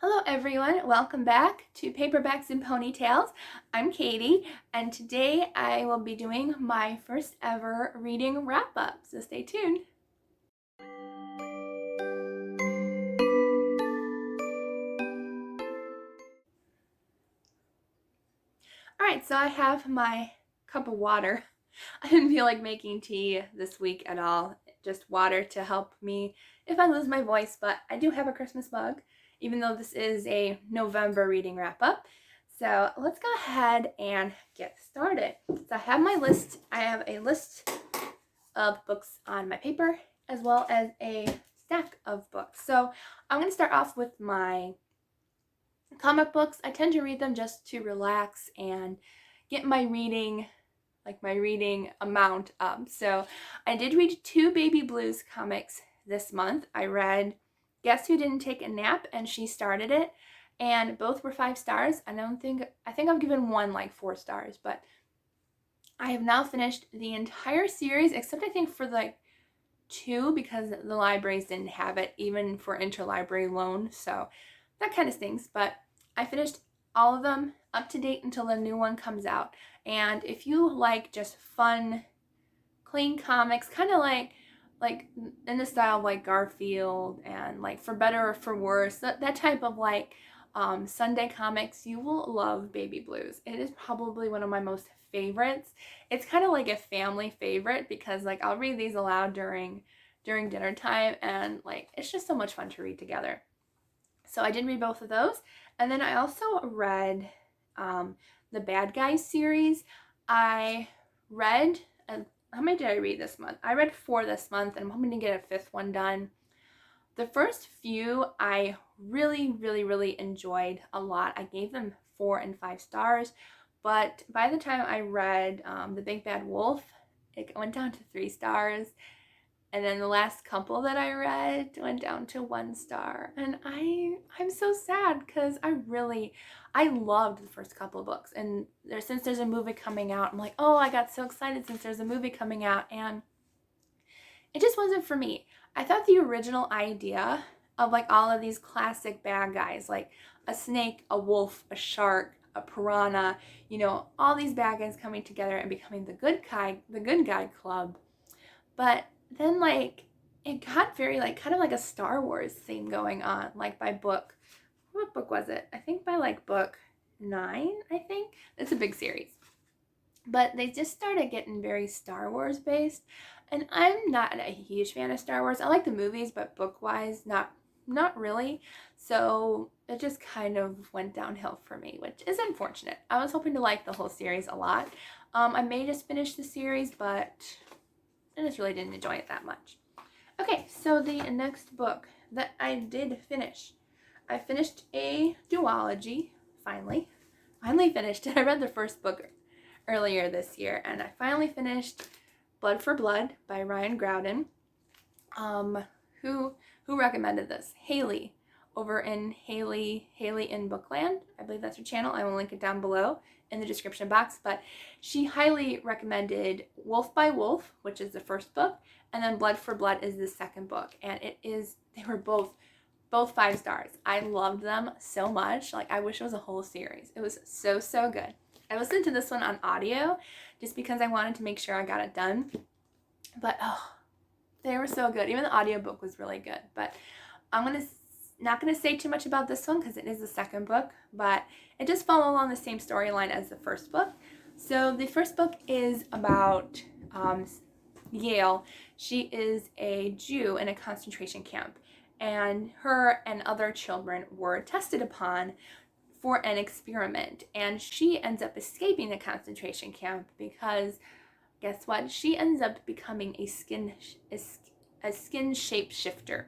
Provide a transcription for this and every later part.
Hello everyone, welcome back to Paperbacks and Ponytails. I'm Katie, and today I will be doing my first ever reading wrap-up, so stay tuned. Alright, so I have my cup of water. I didn't feel like making tea this week at all, just water to help me if I lose my voice, but I do have a Christmas mug, even though this is a November reading wrap-up. So let's go ahead and get started. So I have my list. I have a list of books on my paper as well as a stack of books. So I'm going to start off with my comic books. I tend to read them just to relax and get my reading amount up. So I did read 2 Baby Blues comics this month. I read Guess Who Didn't Take a Nap, and She Started It, and both were 5 stars. I think I've given one like 4 stars, but I have now finished the entire series except I think for like 2 because the libraries didn't have it even for interlibrary loan, so that kind of stings. But I finished all of them up to date until the new one comes out. And if you like just fun, clean comics, kind of like in the style of like Garfield and like For Better or For Worse, that type of like Sunday comics, you will love Baby Blues. It is probably one of my most favorites. It's kind of like a family favorite because like I'll read these aloud during dinner time, and like it's just so much fun to read together. So I did read both of those, and then I also read the Bad Guys series. I read how many did I read this month? I read 4 this month, and I'm hoping to get a 5th one done. The first few I really enjoyed a lot. I gave them 4 and 5 stars, but by the time I read The Big Bad Wolf, it went down to 3 stars. And then the last couple that I read went down to 1 star. And I'm so sad because I loved the first couple of books. And since there's a movie coming out, I'm like, oh, I got so excited since there's a movie coming out. And it just wasn't for me. I thought the original idea of like all of these classic bad guys, like a snake, a wolf, a shark, a piranha, all these bad guys coming together and becoming the good guy club. But then like it got very like kind of like a Star Wars theme going on, like by book. What book was it? I think by like book 9, I think. It's a big series. But they just started getting very Star Wars based, and I'm not a huge fan of Star Wars. I like the movies, but book-wise, not really. So it just kind of went downhill for me, which is unfortunate. I was hoping to like the whole series a lot. I may just finish the series, but I just really didn't enjoy it that much. Okay, so the next book that I did finish, I finished a duology, finally finished it. I read the first book earlier this year, and I finally finished Blood for Blood by Ryan Groudon. Who recommended this? Hailey, over in Hailey In Bookland. I believe that's her channel. I will link it down below in the description box, but she highly recommended Wolf by Wolf, which is the first book, and then Blood for Blood is the second book, and they were both 5 stars. I loved them so much. Like, I wish it was a whole series. It was so good. I listened to this one on audio just because I wanted to make sure I got it done, but they were so good. Even the audiobook was really good. But I'm not gonna say too much about this one because it is the second book, but it does follow along the same storyline as the first book. So the first book is about Yale. She is a Jew in a concentration camp, and her and other children were tested upon for an experiment, and she ends up escaping the concentration camp because guess what? She ends up becoming a skin shapeshifter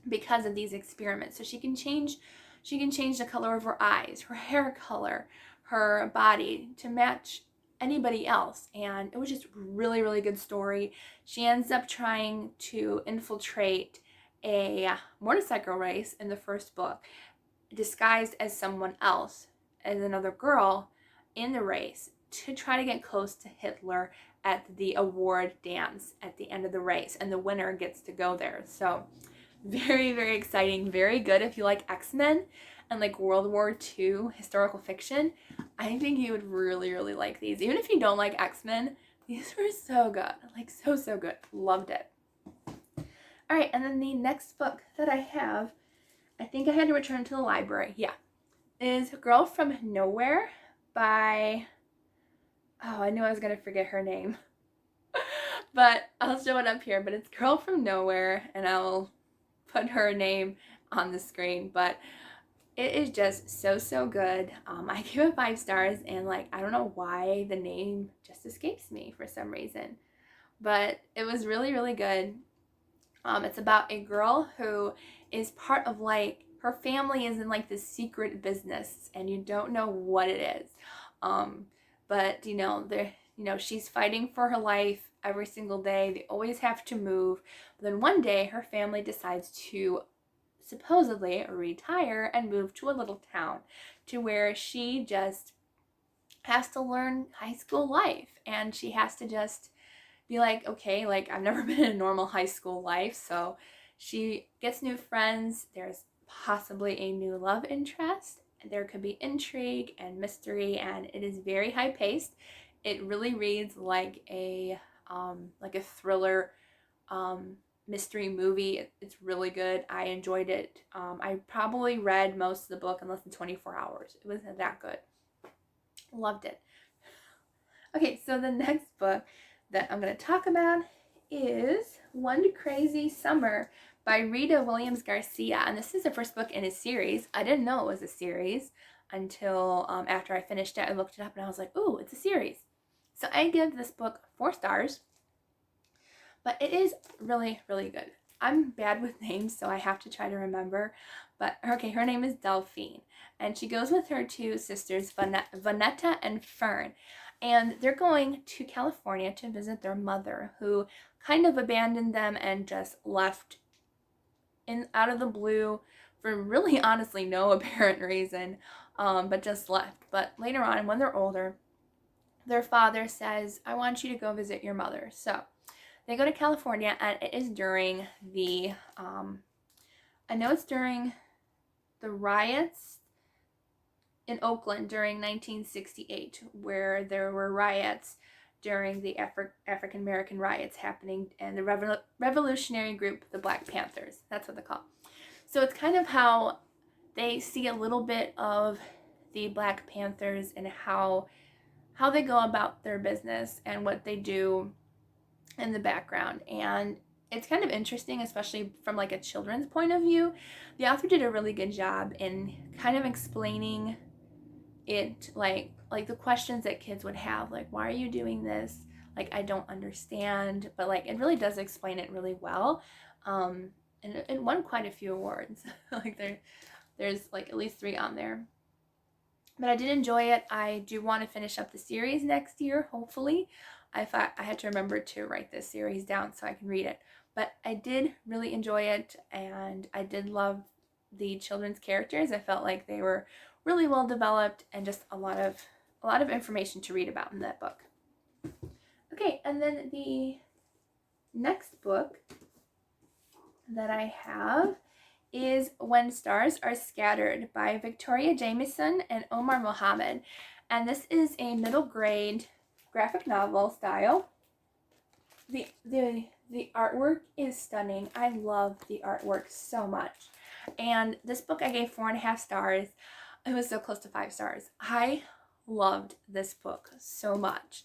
because of these experiments. So she can change the color of her eyes, her hair color, her body to match anybody else. And it was just really good story. She ends up trying to infiltrate a motorcycle race in the first book, disguised as someone else, as another girl in the race, to try to get close to Hitler at the award dance at the end of the race, and the winner gets to go there. So very, very exciting, very good if you like X-Men and like World War II historical fiction. I think you would really, really like these. Even if you don't like X-Men, these were so good. Like so good. Loved it. All right, and then the next book that I have, I think I had to return to the library. Yeah. Is Girl from Nowhere by, oh, I knew I was going to forget her name. But I'll show it up here. But it's Girl from Nowhere, and I'll put her name on the screen. But it is just so good. I give it 5 stars, and like, I don't know why the name just escapes me for some reason. But it was really, really good. It's about a girl who is part of like, her family is in like this secret business and you don't know what it is. But she's fighting for her life every single day. They always have to move. But then one day her family decides to supposedly retire and move to a little town to where she just has to learn high school life, and she has to just be like, okay, like I've never been in a normal high school life. So she gets new friends. There's possibly a new love interest. There could be intrigue and mystery, and it is very high paced. It really reads like a thriller mystery movie. It's really good. I enjoyed it. I probably read most of the book in less than 24 hours. It wasn't that good. Loved it. Okay, so the next book that I'm going to talk about is One Crazy Summer by Rita Williams Garcia, and this is the first book in a series. I didn't know it was a series until after I finished it. I looked it up and I was like, ooh, it's a series. So I give this book 4 stars, but it is really, really good. I'm bad with names, so I have to try to remember, but okay, her name is Delphine, and she goes with her 2 sisters, Vanetta and Fern. And they're going to California to visit their mother, who kind of abandoned them and just left out of the blue for really honestly no apparent reason, but just left. But later on, when they're older, their father says, I want you to go visit your mother. So they go to California, and it is during the, I know it's during the riots in Oakland during 1968, where there were riots during the African American riots happening, and the revolutionary group, the Black Panthers. That's what they call. So it's kind of how they see a little bit of the Black Panthers and how they go about their business and what they do in the background. And it's kind of interesting, especially from like a children's point of view. The author did a really good job in kind of explaining it, like the questions that kids would have, like, why are you doing this? Like, I don't understand. But like, it really does explain it really well. And it won quite a few awards. Like there's like at least 3 on there. But I did enjoy it. I do want to finish up the series next year, hopefully. I thought I had to remember to write this series down so I can read it. But I did really enjoy it, and I did love the children's characters. I felt like they were really well developed, and just a lot of information to read about in that book. Okay, and then the next book that I have is When Stars Are Scattered by Victoria Jameson and Omar Mohammed. And this is a middle grade graphic novel style. The artwork is stunning. I love the artwork so much. And this book I gave 4.5 stars. It was so close to 5 stars. I loved this book so much.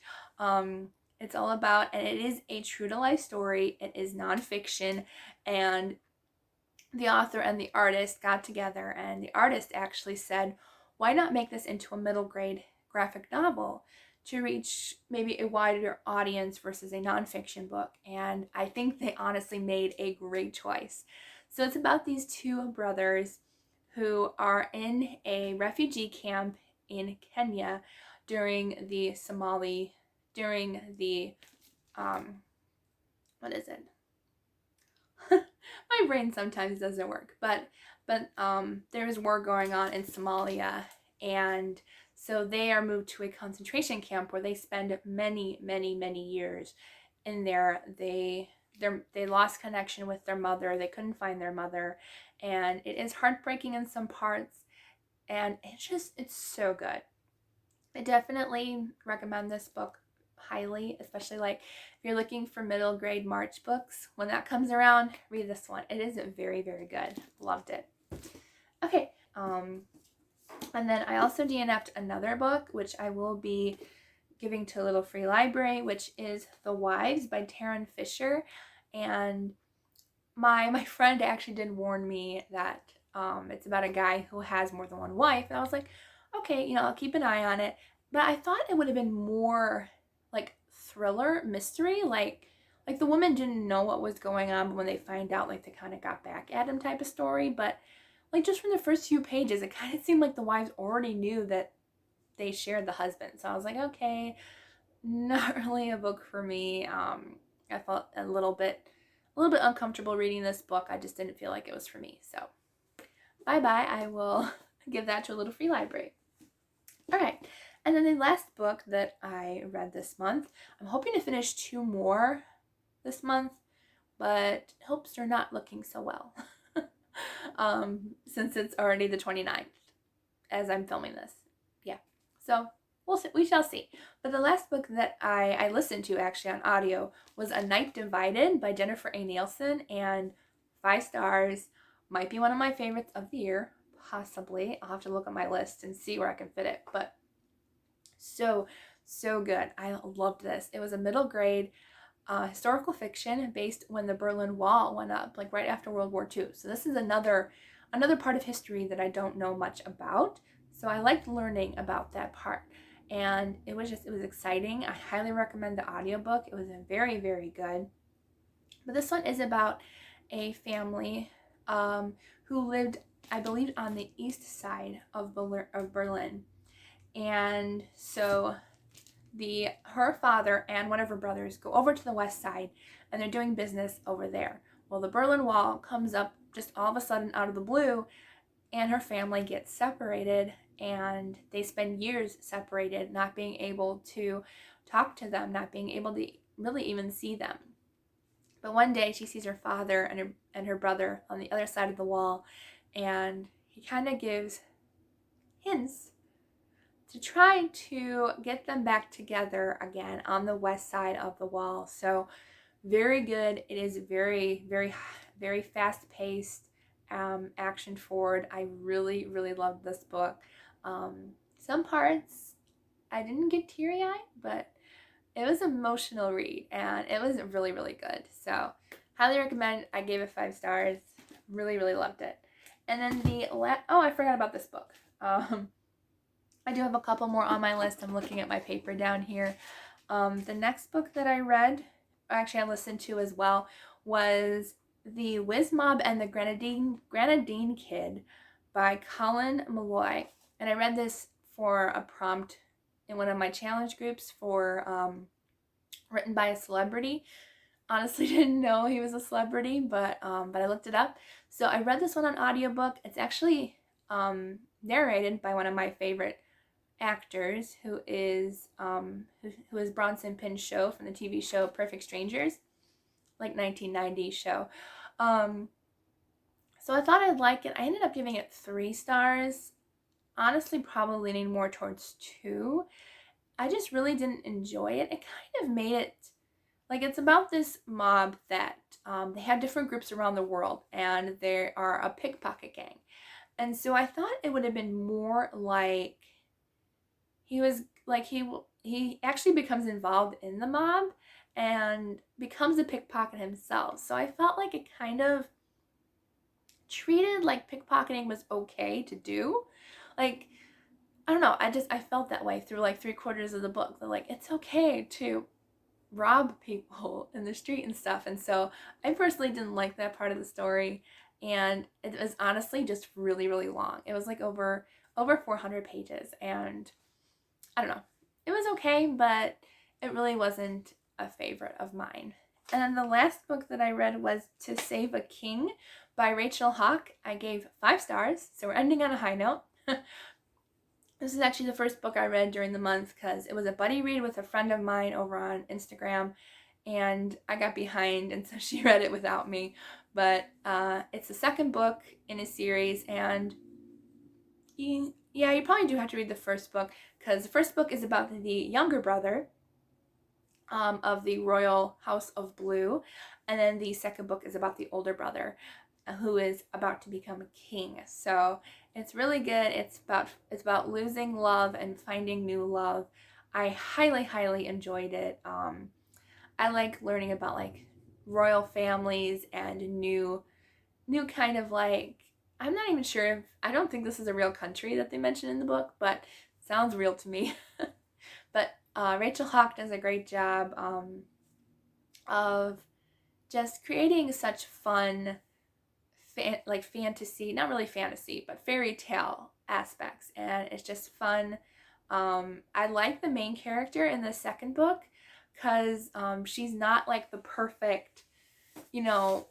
It's all about, and it is a true to life story. It is nonfiction, and the author and the artist got together, and the artist actually said, why not make this into a middle grade graphic novel to reach maybe a wider audience versus a nonfiction book? And I think they honestly made a great choice. So it's about these 2 brothers who are in a refugee camp in Kenya during the what is it? My brain sometimes doesn't work, but there's war going on in Somalia, and so they are moved to a concentration camp where they spend many years in there. They they lost connection with their mother. They couldn't find their mother, and it is heartbreaking in some parts, and it's so good. I definitely recommend this book highly, especially like if you're looking for middle grade March books. When that comes around, read this one. It is very, very good. Loved it. Okay, and then I also DNF'd another book, which I will be giving to a little free library, which is The Wives by Taryn Fisher. And my friend actually did warn me that it's about a guy who has more than one wife. And I was like, okay, I'll keep an eye on it. But I thought it would have been more like thriller, mystery, like the woman didn't know what was going on, but when they find out, like they kind of got back at him type of story. But like just from the first few pages, it kind of seemed like the wives already knew that they shared the husband. So I was like, okay, not really a book for me. I felt a little bit uncomfortable reading this book. I just didn't feel like it was for me. So bye-bye. I will give that to a little free library. All right. And then the last book that I read this month, I'm hoping to finish 2 more this month, but hopes are not looking so well since it's already the 29th as I'm filming this. Yeah. So we shall see. But the last book that I listened to actually on audio was A Night Divided by Jennifer A. Nielsen, and 5 stars. Might be one of my favorites of the year, possibly. I'll have to look at my list and see where I can fit it, but so good. I loved this. It was a middle grade historical fiction based when the Berlin Wall went up, like right after World War II. So this is another part of history that I don't know much about. So I liked learning about that part. And it was exciting. I highly recommend the audiobook. It was very, very good. But this one is about a family who lived, I believe, on the east side of Berlin. And so her father and one of her brothers go over to the west side, and they're doing business over there. Well, the Berlin Wall comes up just all of a sudden out of the blue, and her family gets separated, and they spend years separated, not being able to talk to them, not being able to really even see them. But one day she sees her father and her brother on the other side of the wall, and he kind of gives hints to try to get them back together again on the west side of the wall. So very good. It is very, very, very fast-paced, action forward. I really, really loved this book. Some parts I didn't get teary-eyed, but it was an emotional read, and it was really, really good. So highly recommend. I gave it 5 stars. Really, really loved it. And then I forgot about this book. I do have a couple more on my list. I'm looking at my paper down here. The next book that I read, actually I listened to as well, was The Wiz Mob and the Grenadine Kid by Colin Malloy. And I read this for a prompt in one of my challenge groups for written by a celebrity. Honestly didn't know he was a celebrity, but I looked it up. So I read this one on audiobook. It's actually narrated by one of my favorite actors, who is Bronson Pinchot from the TV show Perfect Strangers, like 1990 show. So I thought I'd like it. I ended up giving it 3 stars. Honestly, probably leaning more towards 2. I just really didn't enjoy it. It kind of made it like it's about this mob that they have different groups around the world, and they are a pickpocket gang. And so I thought it would have been more like he actually becomes involved in the mob and becomes a pickpocket himself. So I felt like it kind of treated like pickpocketing was okay to do. Like, I don't know, I felt that way through like 3/4 of the book. They're like, it's okay to rob people in the street and stuff. And so I personally didn't like that part of the story, and it was honestly just really, really long. It was like over 400 pages, and I don't know, it was okay, but it really wasn't a favorite of mine. And then the last book that I read was To Save a King by Rachel Hawk. I gave 5 stars, so we're ending on a high note. This is actually the first book I read during the month because it was a buddy read with a friend of mine over on Instagram, and I got behind, and so she read it without me. But it's the second book in a series, and yeah, you probably do have to read the first book, because the first book is about the younger brother of the Royal House of Blue, and then the second book is about the older brother who is about to become a king. So it's really good. It's about losing love and finding new love. I highly enjoyed it. I like learning about like royal families and new kind of like, I'm not even sure if, I don't think this is a real country that they mention in the book, but it sounds real to me. But Rachel Hawk does a great job of just creating such fun like fantasy, not really fantasy, but fairy tale aspects, and it's just fun. I like the main character in the second book because she's not like the perfect, you know,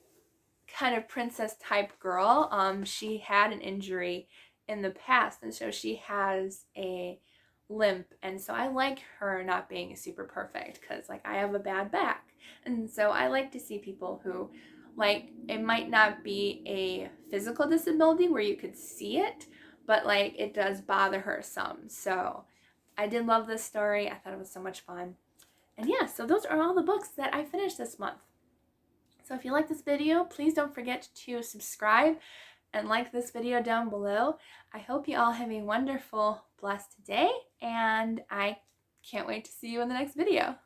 kind of princess type girl. She had an injury in the past, and so she has a limp, and so I like her not being super perfect because like I have a bad back, and so I like to see people who, like, it might not be a physical disability where you could see it, but like it does bother her some. So I did love this story. I thought it was so much fun. And yeah, so those are all the books that I finished this month. So if you like this video, please don't forget to subscribe and like this video down below. I hope you all have a wonderful, blessed day, and I can't wait to see you in the next video.